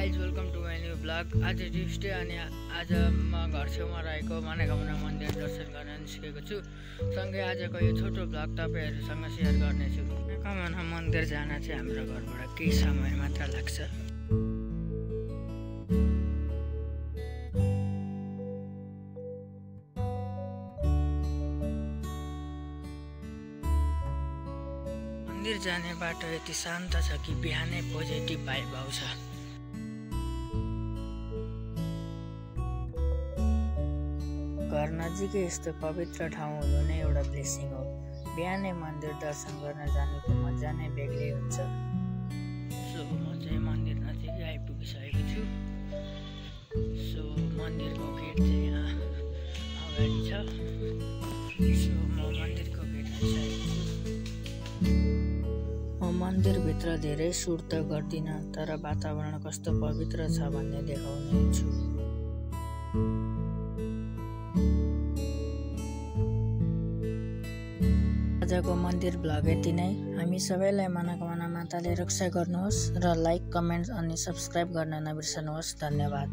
Guys welcome to my new blog. आज Tuesday अनि आज म घर छेउमा रहेको मनोकामना मन्दिर दर्शन गर्न निस्केको छु। सँगै आजको यो छोटो ब्लग तपाईहरुसँग सेयर गर्नेछु। मनोकामना मन्दिर जान चाहिँ हाम्रो घरबाट केही समय मात्र लाग्छ। मन्दिर जाने बाटो यति शान्त छ कि बिहानै पोजिटिभ भाइब आउँछ। घर नजिकै यस्तो पवित्र ठाउँ हुनु नै एउटा ब्लेसिङ हो। बिहानै मन्दिर दर्शन गर्न जानुको मजा नै बेग्लै हुन्छ। सो म चाहिँ मन्दिर नजिकै आइपुगिसकेको छु। सो मन्दिरको गेट चाहिँ यहाँ अगाडि छ। सो म मन्दिरको गेट आइसकेको छु। म मन्दिरभित्र धेरै सुट त गर्दिनँ, तर वातावरण कस्तो पवित्र छ भन्ने देखाउने छु। आजको मन्दिर ब्लग यति नै। हामी सबैलाई मनोकामना माताले रक्षा गर्नुहोस् र लाइक, कमेन्ट अनि सब्स्क्राइब गर्न नबिर्सनुहोस्। धन्यवाद।